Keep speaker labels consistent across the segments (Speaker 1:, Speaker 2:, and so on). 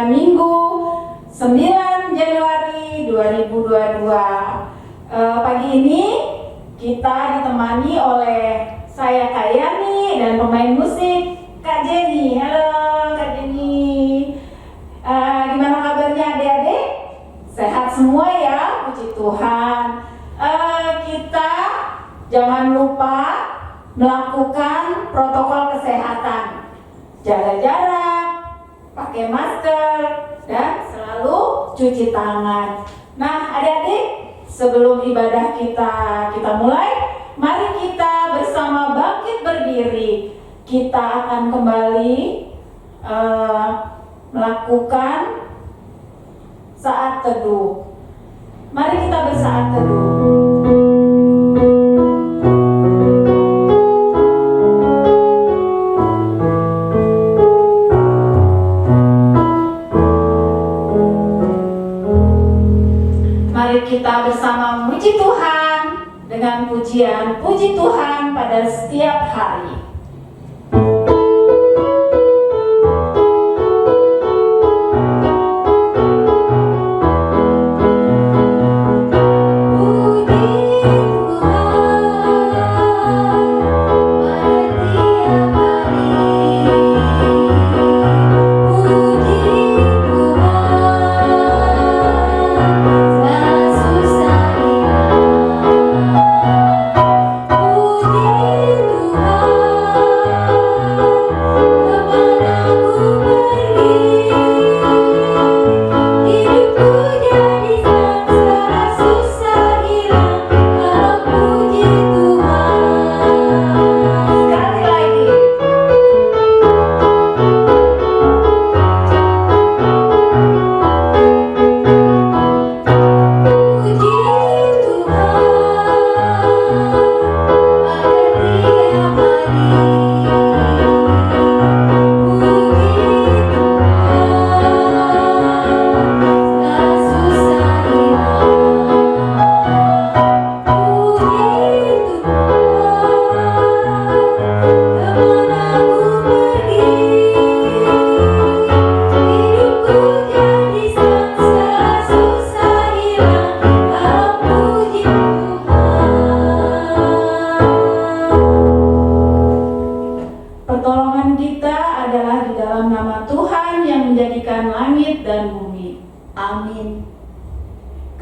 Speaker 1: Renungan Minggu 9 Januari 2022. Pagi ini kita ditemani oleh saya Kak Yani dan pemain musik Kak Jenny. Halo Kak Jenny. Gimana kabarnya adik-adik? Sehat semua ya, puji Tuhan. Kita jangan lupa melakukan protokol kesehatan, jaga jarak, pakai masker, dan selalu cuci tangan. Nah adik-adik, sebelum ibadah kita mulai, mari kita bersama bangkit berdiri. Kita akan kembali melakukan saat teduh. Mari kita bersaat teduh. Mari kita bersama memuji Tuhan dengan pujian puji Tuhan pada setiap hari.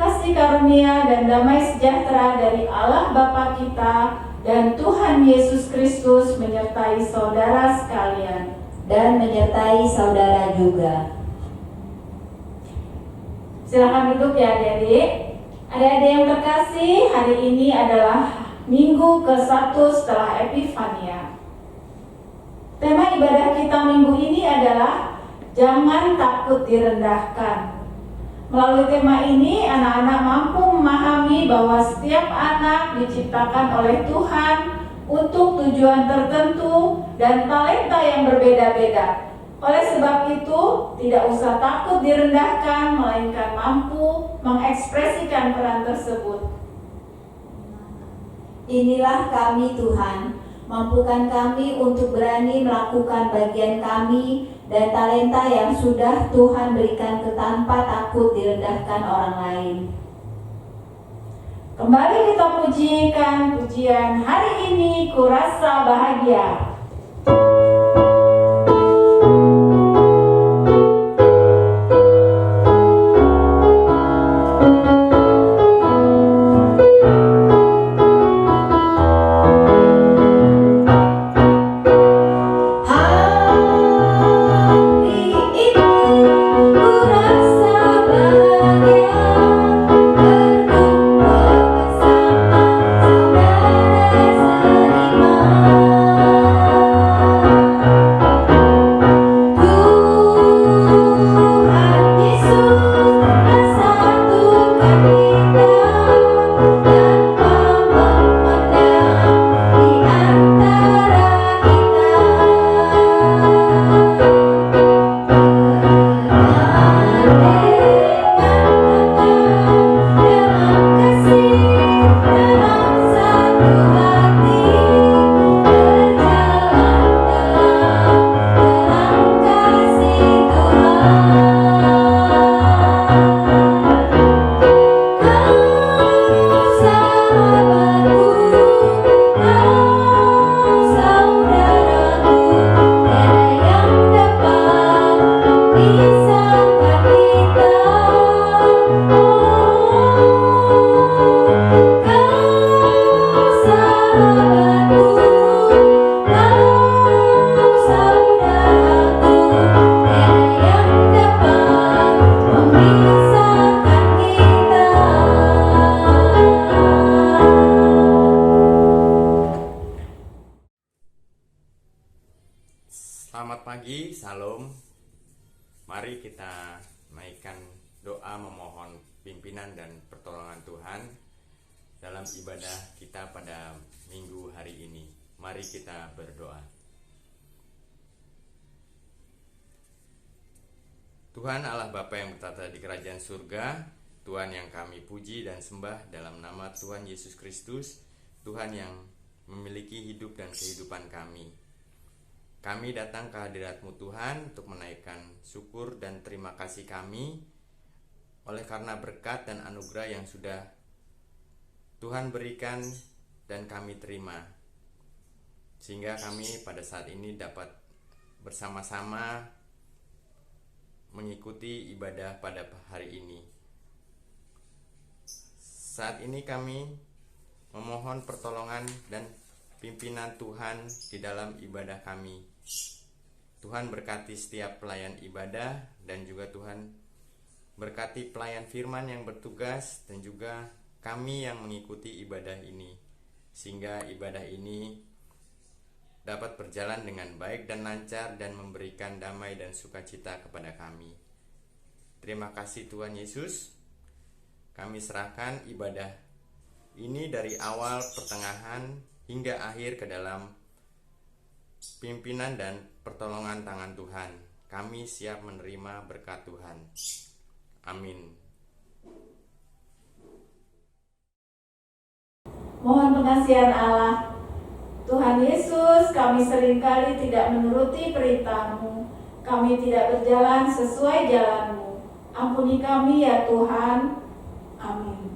Speaker 1: Kasih karunia dan damai sejahtera dari Allah Bapa kita dan Tuhan Yesus Kristus menyertai saudara sekalian
Speaker 2: dan menyertai saudara juga.
Speaker 1: Silakan duduk ya adik-adik. Adik-adik yang terkasih, hari ini adalah minggu ke-1 setelah Epifania. Tema ibadah kita minggu ini adalah jangan takut direndahkan. Melalui tema ini, anak-anak mampu memahami bahwa setiap anak diciptakan oleh Tuhan untuk tujuan tertentu dan talenta yang berbeda-beda. Oleh sebab itu, tidak usah takut direndahkan, melainkan mampu mengekspresikan peran tersebut.
Speaker 2: Inilah kami Tuhan, mampukan kami untuk berani melakukan bagian kami dan talenta yang sudah Tuhan berikan tanpa takut direndahkan orang lain.
Speaker 1: Kembali kita pujikan pujian hari ini, Kurasa Bahagia.
Speaker 2: Bersama saudara serima.
Speaker 3: Mari kita naikkan doa memohon pimpinan dan pertolongan Tuhan dalam ibadah kita pada minggu hari ini. Mari kita berdoa. Tuhan Allah Bapa yang bertata di kerajaan surga, Tuhan yang kami puji dan sembah dalam nama Tuhan Yesus Kristus, Tuhan yang memiliki hidup dan kehidupan kami. Kami datang ke hadirat-Mu Tuhan untuk menaikkan syukur dan terima kasih kami oleh karena berkat dan anugerah yang sudah Tuhan berikan dan kami terima, sehingga kami pada saat ini dapat bersama-sama mengikuti ibadah pada hari ini. Saat ini kami memohon pertolongan dan pimpinan Tuhan di dalam ibadah kami. Tuhan berkati setiap pelayan ibadah dan juga Tuhan berkati pelayan firman yang bertugas dan juga kami yang mengikuti ibadah ini, sehingga ibadah ini dapat berjalan dengan baik dan lancar dan memberikan damai dan sukacita kepada kami. Terima kasih Tuhan Yesus. Kami serahkan ibadah ini dari awal, pertengahan, hingga akhir ke dalam pimpinan dan pertolongan tangan Tuhan. Kami siap menerima berkat Tuhan. Amin.
Speaker 1: Mohon pengasihan Allah. Tuhan Yesus, kami seringkali tidak menuruti perintah-Mu. Kami tidak berjalan sesuai jalan-Mu. Ampuni kami ya Tuhan. Amin.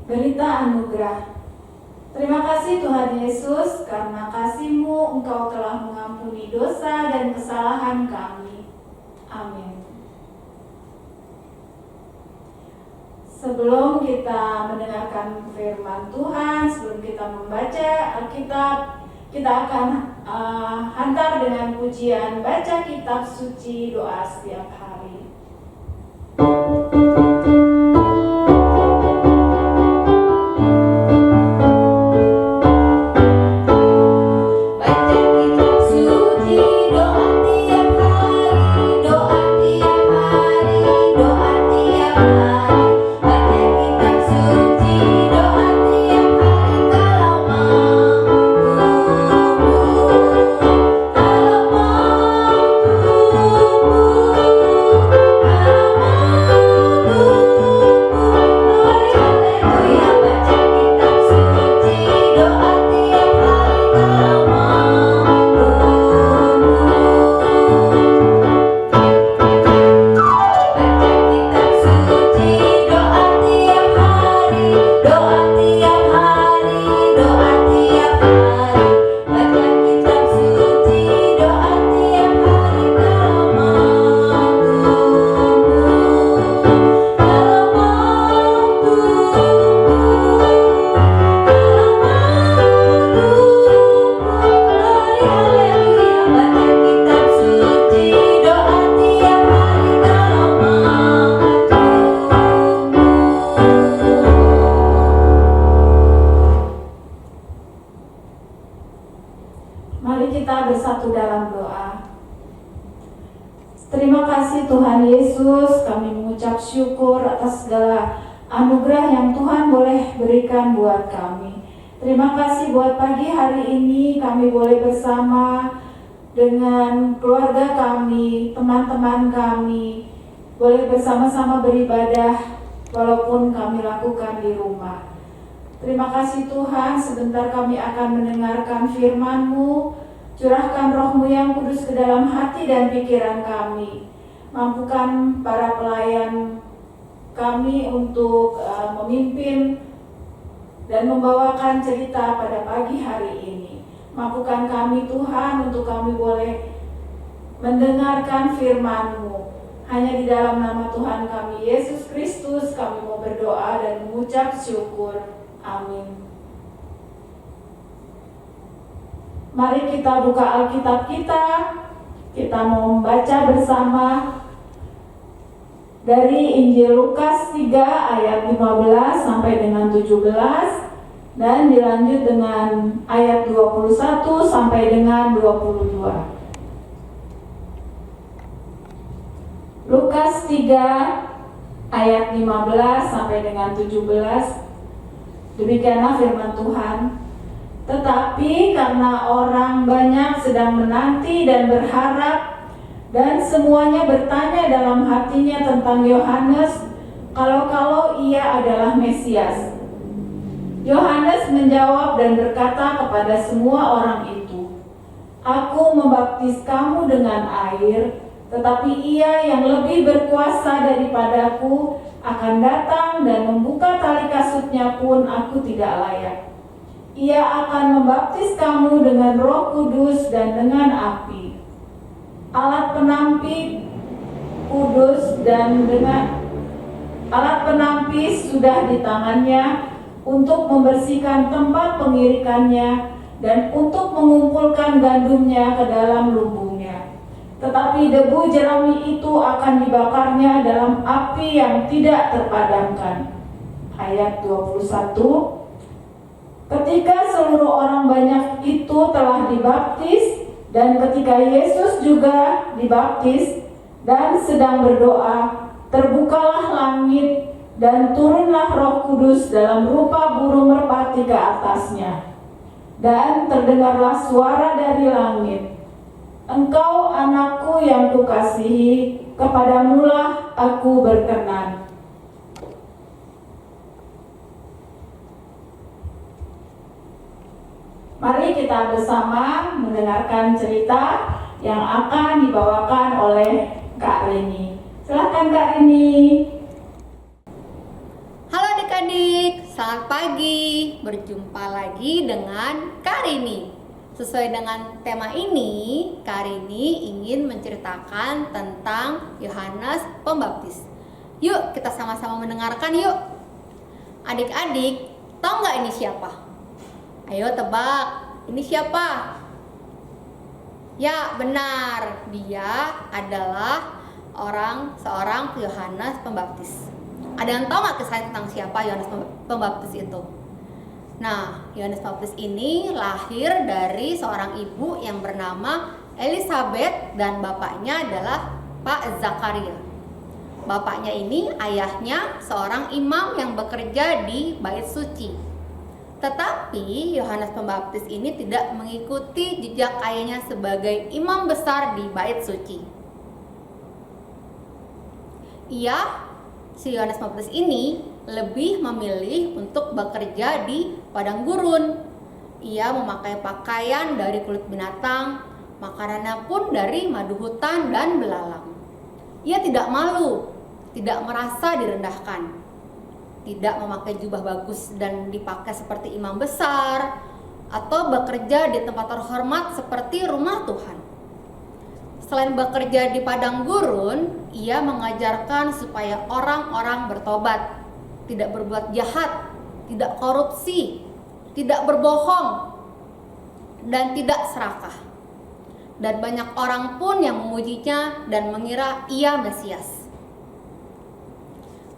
Speaker 1: Berita anugerah. Terima kasih Tuhan Yesus, karena kasih-Mu Engkau telah mengampuni dosa dan kesalahan kami. Amin. Sebelum kita mendengarkan firman Tuhan, sebelum kita membaca Alkitab, kita akan hantar dengan pujian baca kitab suci doa setiap hari.
Speaker 2: Doa
Speaker 1: Tuhan Yesus, kami mengucap syukur atas segala anugerah yang Tuhan boleh berikan buat kami. Terima kasih buat pagi hari ini kami boleh bersama dengan keluarga kami, teman-teman kami, boleh bersama-sama beribadah walaupun kami lakukan di rumah. Terima kasih Tuhan, sebentar kami akan mendengarkan firman-Mu. Curahkan Roh-Mu yang kudus ke dalam hati dan pikiran kami. Mampukan para pelayan kami untuk memimpin dan membawakan cerita pada pagi hari ini. Mampukan kami Tuhan untuk kami boleh mendengarkan firman-Mu. Hanya di dalam nama Tuhan kami Yesus Kristus kami mau berdoa dan mengucap syukur. Amin. Mari kita buka Alkitab kita. Kita mau membaca bersama dari Injil Lukas 3 ayat 15 sampai dengan 17 dan dilanjut dengan ayat 21 sampai dengan 22. Lukas 3 ayat 15 sampai dengan 17. Demikianlah firman Tuhan. Tetapi karena orang banyak sedang menanti dan berharap, dan semuanya bertanya dalam hatinya tentang Yohanes, kalau-kalau ia adalah Mesias. Yohanes menjawab dan berkata kepada semua orang itu, Aku membaptis kamu dengan air, tetapi ia yang lebih berkuasa daripadaku akan datang dan membuka tali kasutnya pun aku tidak layak. Ia akan membaptis kamu dengan Roh Kudus dan dengan api. Alat penampis sudah di tangannya untuk membersihkan tempat pengirikannya dan untuk mengumpulkan gandumnya ke dalam lumbungnya. Tetapi debu jerami itu akan dibakarnya dalam api yang tidak terpadamkan. Ayat 21. Ketika seluruh orang banyak itu telah dibaptis, dan ketika Yesus juga dibaptis dan sedang berdoa, terbukalah langit dan turunlah Roh Kudus dalam rupa burung merpati ke atasnya. Dan terdengarlah suara dari langit, Engkau anakku yang kukasihi, kepadamulah aku berkenan. Mari kita bersama mendengarkan cerita yang akan dibawakan oleh Kak Rini. Silakan Kak Rini.
Speaker 4: Halo adik-adik, selamat pagi. Berjumpa lagi dengan Kak Rini. Sesuai dengan tema ini, Kak Rini ingin menceritakan tentang Yohanes Pembaptis. Yuk kita sama-sama mendengarkan yuk. Adik-adik, tahu nggak ini siapa? Ayo tebak, ini siapa? Ya benar, dia adalah seorang Yohanes Pembaptis. Ada yang tahu nggak kisah tentang siapa Yohanes Pembaptis itu? Nah, Yohanes Pembaptis ini lahir dari seorang ibu yang bernama Elizabeth dan bapaknya adalah Pak Zakaria. Bapaknya ini ayahnya seorang imam yang bekerja di Bait Suci. Tetapi Yohanes Pembaptis ini tidak mengikuti jejak ayahnya sebagai imam besar di Bait Suci. Si Yohanes Pembaptis ini lebih memilih untuk bekerja di padang gurun. Ia memakai pakaian dari kulit binatang, makanannya pun dari madu hutan dan belalang. Ia tidak malu, tidak merasa direndahkan. Tidak memakai jubah bagus dan dipakai seperti imam besar, atau bekerja di tempat terhormat seperti rumah Tuhan. Selain bekerja di padang gurun, ia mengajarkan supaya orang-orang bertobat, tidak berbuat jahat, tidak korupsi, tidak berbohong, dan tidak serakah. Dan banyak orang pun yang memujinya dan mengira ia Mesias.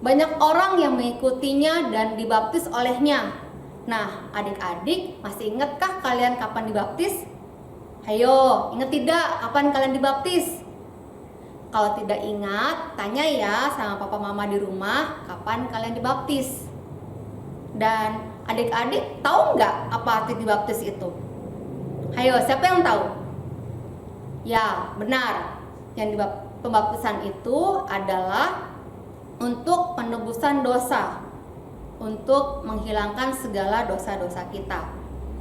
Speaker 4: Banyak orang yang mengikutinya dan dibaptis olehnya. Nah, adik-adik masih ingatkah kalian kapan dibaptis? Ayo, ingat tidak kapan kalian dibaptis? Kalau tidak ingat, tanya ya sama papa mama di rumah kapan kalian dibaptis. Dan adik-adik tahu nggak apa arti dibaptis itu? Hayo, siapa yang tahu? Ya, benar. Pembaptisan itu adalah untuk penebusan dosa, untuk menghilangkan segala dosa-dosa kita.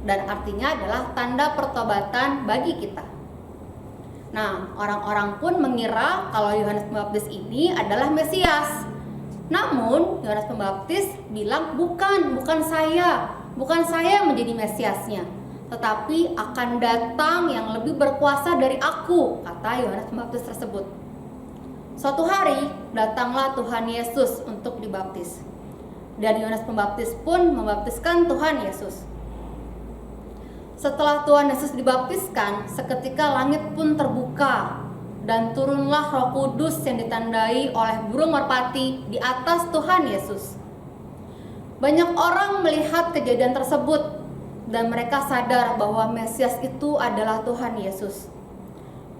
Speaker 4: Dan artinya adalah tanda pertobatan bagi kita. Nah, orang-orang pun mengira kalau Yohanes Pembaptis ini adalah Mesias. Namun, Yohanes Pembaptis bilang, bukan saya yang menjadi Mesiasnya, tetapi akan datang yang lebih berkuasa dari aku, kata Yohanes Pembaptis tersebut. Suatu hari, datanglah Tuhan Yesus untuk dibaptis. Dan Yohanes Pembaptis pun membaptiskan Tuhan Yesus. Setelah Tuhan Yesus dibaptiskan, seketika langit pun terbuka dan turunlah Roh Kudus yang ditandai oleh burung merpati di atas Tuhan Yesus. Banyak orang melihat kejadian tersebut dan mereka sadar bahwa Mesias itu adalah Tuhan Yesus.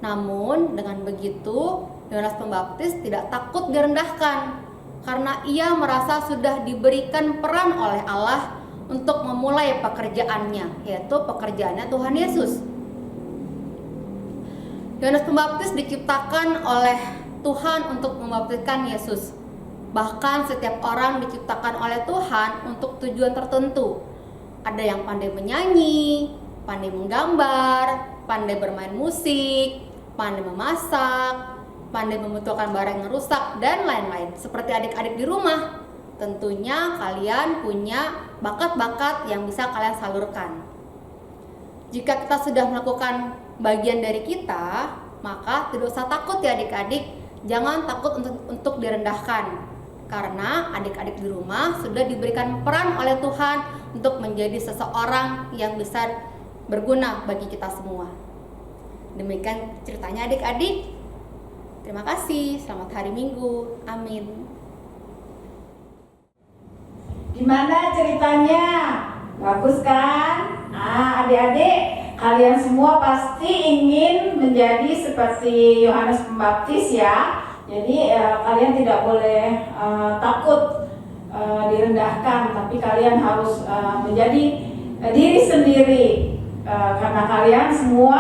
Speaker 4: Namun dengan begitu, Yohanes Pembaptis tidak takut direndahkan karena ia merasa sudah diberikan peran oleh Allah untuk memulai pekerjaannya, yaitu pekerjaannya Tuhan Yesus. Yohanes Pembaptis diciptakan oleh Tuhan untuk membaptiskan Yesus. Bahkan setiap orang diciptakan oleh Tuhan untuk tujuan tertentu. Ada yang pandai menyanyi, pandai menggambar, pandai bermain musik, pandai memasak, pandai membutuhkan barang yang rusak, dan lain-lain. Seperti adik-adik di rumah, tentunya kalian punya bakat-bakat yang bisa kalian salurkan. Jika kita sudah melakukan bagian dari kita, maka tidak usah takut ya adik-adik. Jangan takut untuk direndahkan, karena adik-adik di rumah sudah diberikan peran oleh Tuhan untuk menjadi seseorang yang bisa berguna bagi kita semua. Demikian ceritanya adik-adik. Terima kasih, selamat hari Minggu. Amin.
Speaker 1: Gimana ceritanya? Bagus kan? Nah, adik-adik, kalian semua pasti ingin menjadi seperti Yohanes Pembaptis ya. Jadi kalian tidak boleh takut direndahkan, tapi kalian harus menjadi diri sendiri karena kalian semua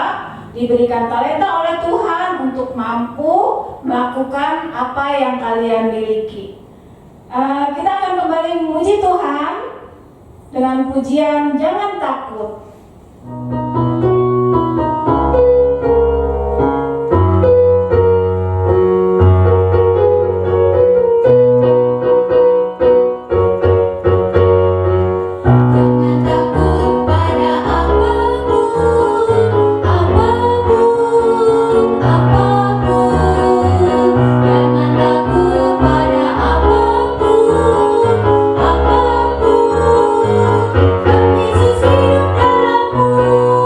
Speaker 1: diberikan talenta oleh Tuhan untuk mampu melakukan apa yang kalian miliki. Kita akan kembali memuji Tuhan dengan pujian "Jangan Takut".
Speaker 2: Yesus hidup dalammu.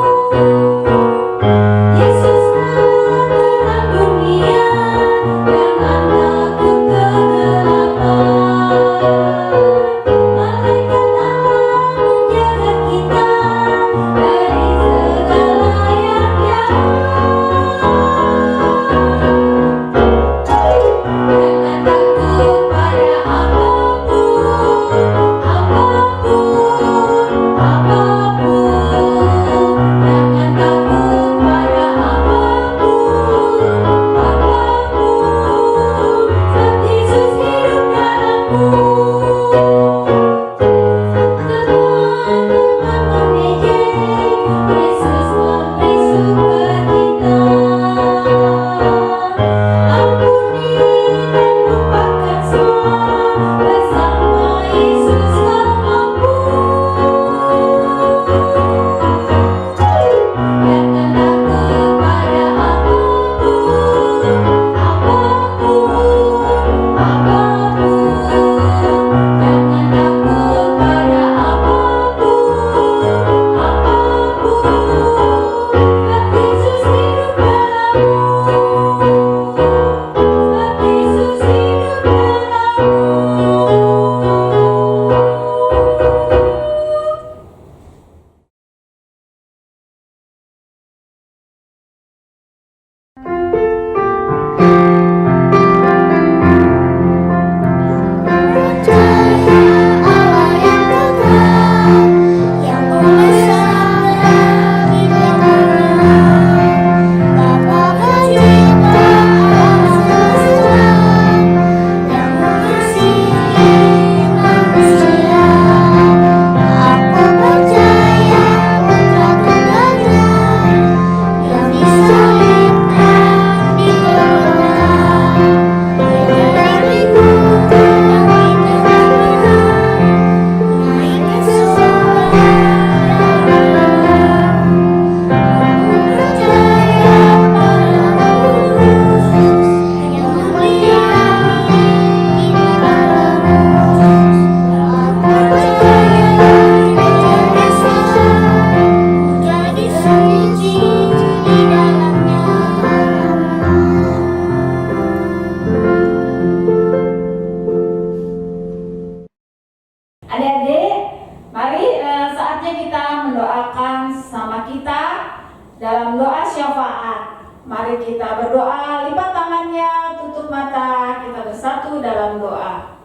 Speaker 1: dalam doa syafaat. Mari kita berdoa, lipat tangannya, tutup mata, kita bersatu dalam doa.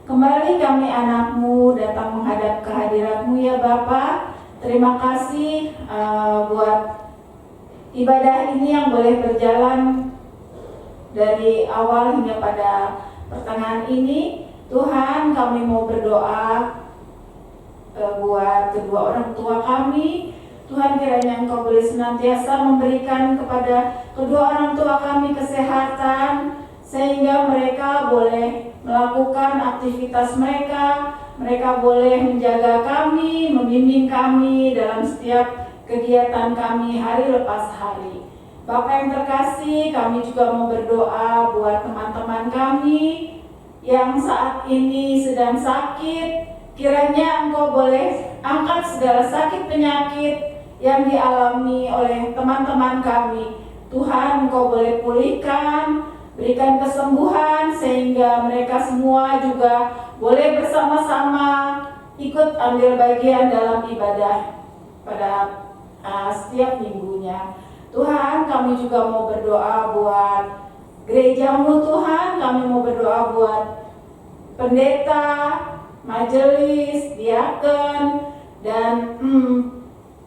Speaker 1: Kembali kami anak-Mu datang menghadap kehadirat-Mu ya Bapa. Terima kasih buat ibadah ini yang boleh berjalan dari awal hingga pada pertengahan ini. Tuhan, kami mau berdoa buat kedua orang tua kami. Tuhan, kiranya Engkau boleh senantiasa memberikan kepada kedua orang tua kami kesehatan, sehingga mereka boleh melakukan aktivitas mereka boleh menjaga kami, membimbing kami dalam setiap kegiatan kami hari lepas hari. Bapak yang terkasih, kami juga mau berdoa buat teman-teman kami yang saat ini sedang sakit. Kiranya Engkau boleh angkat segala sakit penyakit yang dialami oleh teman-teman kami. Tuhan, Engkau boleh pulihkan, berikan kesembuhan, sehingga mereka semua juga boleh bersama-sama ikut ambil bagian dalam ibadah pada setiap minggunya. Tuhan, kami juga mau berdoa buat gereja-Mu Tuhan. Kami mau berdoa buat pendeta, majelis, diaken, dan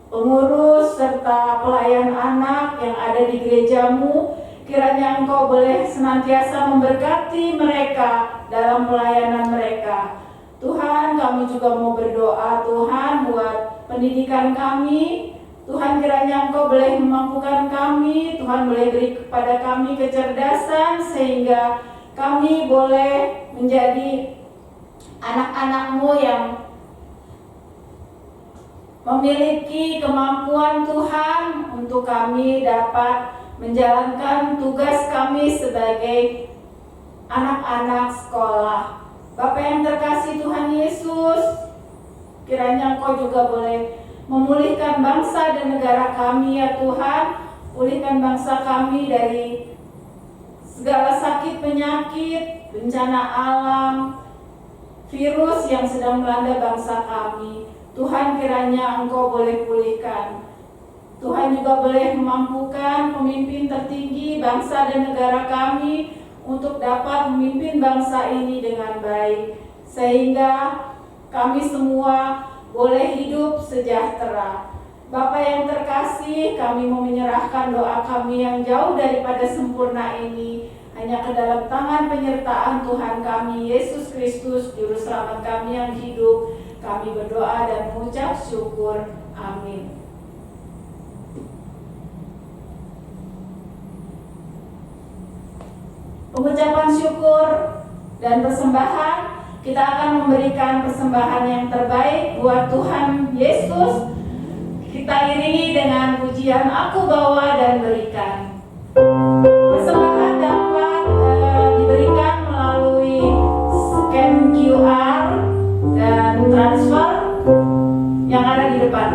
Speaker 1: pengurus serta pelayan anak yang ada di gereja-Mu. Kiranya Engkau boleh senantiasa memberkati mereka dalam pelayanan mereka. Tuhan, kami juga mau berdoa Tuhan buat pendidikan kami. Tuhan, kiranya Engkau boleh memampukan kami. Tuhan, boleh beri kepada kami kecerdasan sehingga kami boleh menjadi anak-anak-Mu yang memiliki kemampuan Tuhan untuk kami dapat menjalankan tugas kami sebagai anak-anak sekolah. Bapak yang terkasih Tuhan Yesus, kiranya Engkau juga boleh memulihkan bangsa dan negara kami ya Tuhan. Pulihkan bangsa kami dari segala sakit penyakit, bencana alam, virus yang sedang melanda bangsa kami. Tuhan, kiranya Engkau boleh pulihkan. Tuhan juga boleh memampukan pemimpin tertinggi bangsa dan negara kami untuk dapat memimpin bangsa ini dengan baik, sehingga kami semua boleh hidup sejahtera. Bapa yang terkasih, kami mau menyerahkan doa kami yang jauh daripada sempurna ini hanya ke dalam tangan penyertaan Tuhan kami, Yesus Kristus, Juru Selamat kami yang hidup. Kami berdoa dan mengucap syukur. Amin. Pengucapan syukur dan persembahan, kita akan memberikan persembahan yang terbaik buat Tuhan Yesus. Kita iringi dengan pujian Aku Bawa dan Berikan. Persembahan dapat diberikan melalui scan QR dan transfer yang ada di depan.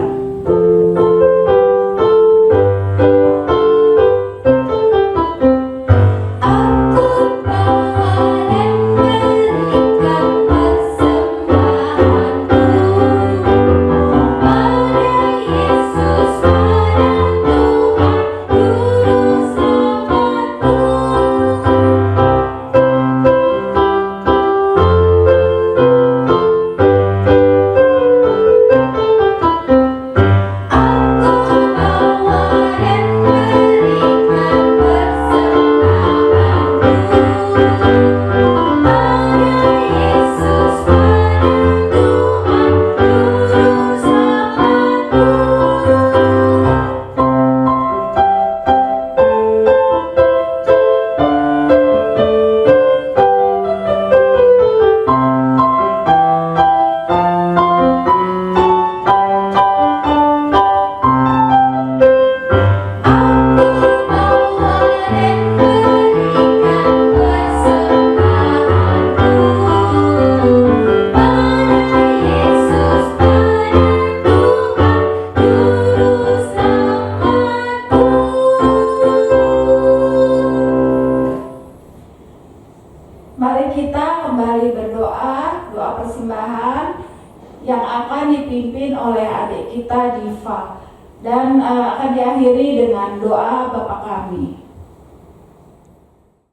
Speaker 1: dan akan diakhiri dengan doa Bapa kami.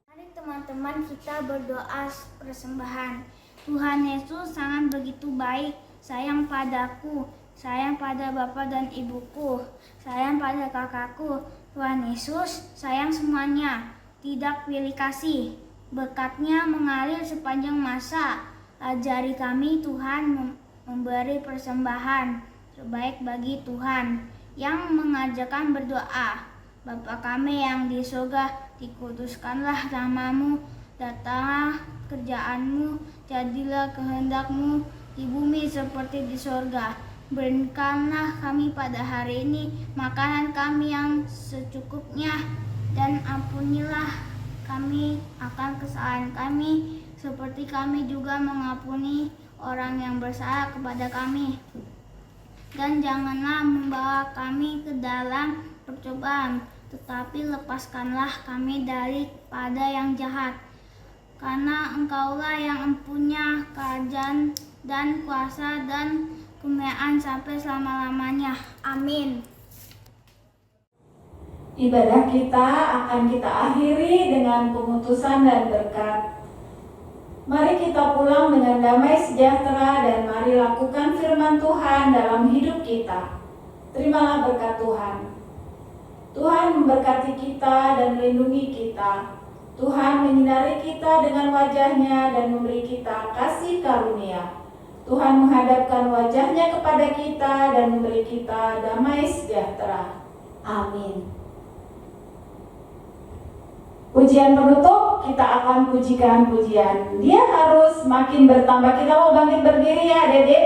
Speaker 5: Mari teman-teman kita berdoa persembahan. Tuhan Yesus sangat begitu baik, sayang padaku, sayang pada bapak dan ibuku, sayang pada kakakku. Tuhan Yesus sayang semuanya, tidak pilih kasih. Berkatnya mengalir sepanjang masa. Ajari kami Tuhan memberi persembahan terbaik bagi Tuhan, yang mengajarkan berdoa. Bapa kami yang di surga, dikuduskanlah namamu, datanglah kerjaanmu, jadilah kehendakmu di bumi seperti di surga. Berikanlah kami pada hari ini makanan kami yang secukupnya, dan ampunilah kami akan kesalahan kami, seperti kami juga mengampuni orang yang bersalah kepada kami. Dan janganlah membawa kami ke dalam percobaan, tetapi lepaskanlah kami daripada yang jahat. Karena Engkaulah yang mempunyai kerajaan dan kuasa dan kemuliaan sampai selama-lamanya. Amin.
Speaker 1: Ibadah kita akan kita akhiri dengan pengutusan dan berkat. Mari kita pulang dengan damai sejahtera dan mari lakukan firman Tuhan dalam hidup kita. Terimalah berkat Tuhan. Tuhan memberkati kita dan melindungi kita. Tuhan menyinari kita dengan wajah-Nya dan memberi kita kasih karunia. Tuhan menghadapkan wajah-Nya kepada kita dan memberi kita damai sejahtera.
Speaker 2: Amin.
Speaker 1: Pujian penutup, kita akan pujikan pujian. Dia harus makin bertambah. Kita mau bangkit berdiri ya, Dedek.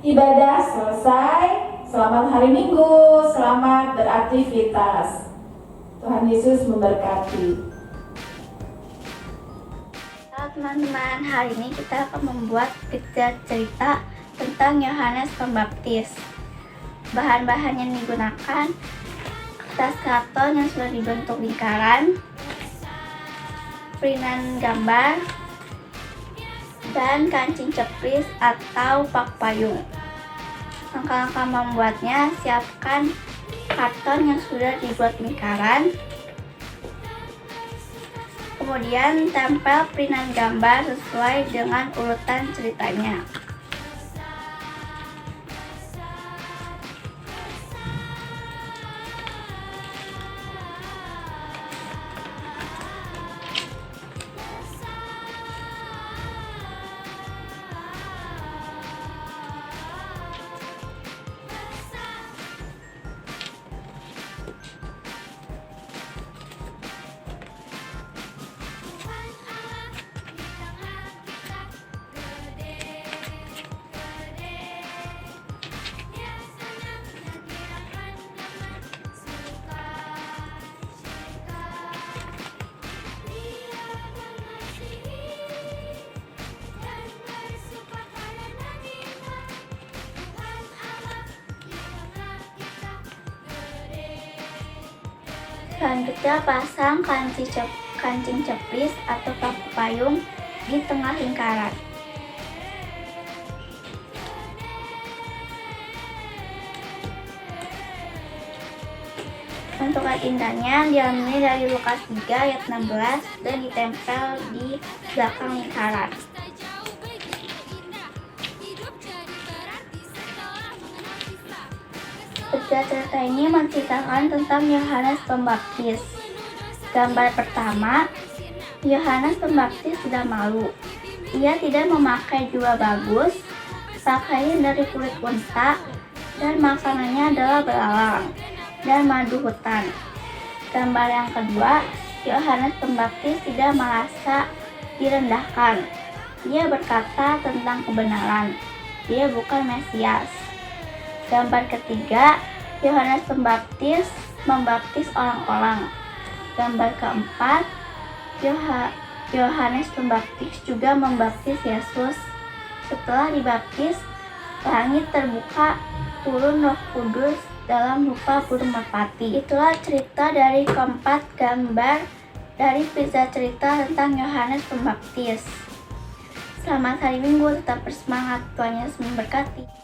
Speaker 1: Ibadah selesai. Selamat hari Minggu, selamat beraktivitas. Tuhan Yesus memberkati.
Speaker 5: Halo teman-teman, hari ini kita akan membuat pizza cerita tentang Yohanes Pembaptis. Bahan-bahan yang digunakan: kertas karton yang sudah dibentuk lingkaran, printan gambar, dan kancing ceplis atau pak payung. Langkah-langkah membuatnya: siapkan karton yang sudah dibuat lingkaran, kemudian tempel printan gambar sesuai dengan urutan ceritanya. Selanjutnya pasang kancing ceplis atau paku payung di tengah lingkaran. Bentukan indahnya diambil dari Lukas 3 ayat 16 dan ditempel di belakang lingkaran. Cerita ini menceritakan tentang Yohanes Pembaptis. Gambar pertama, Yohanes Pembaptis tidak malu. Ia tidak memakai jubah bagus, pakaian dari kulit unta, dan makanannya adalah belalang dan madu hutan. Gambar yang kedua, Yohanes Pembaptis tidak merasa direndahkan. Dia berkata tentang kebenaran. Dia bukan Mesias. Gambar ketiga, Yohanes Pembaptis membaptis orang-orang. Gambar keempat, Yohanes Pembaptis juga membaptis Yesus. Setelah dibaptis, langit terbuka, turun Roh Kudus dalam rupa burung merpati. Itulah cerita dari keempat gambar dari pizza cerita tentang Yohanes Pembaptis. Selamat hari Minggu, tetap bersemangat, Tuhan Yesus memberkati.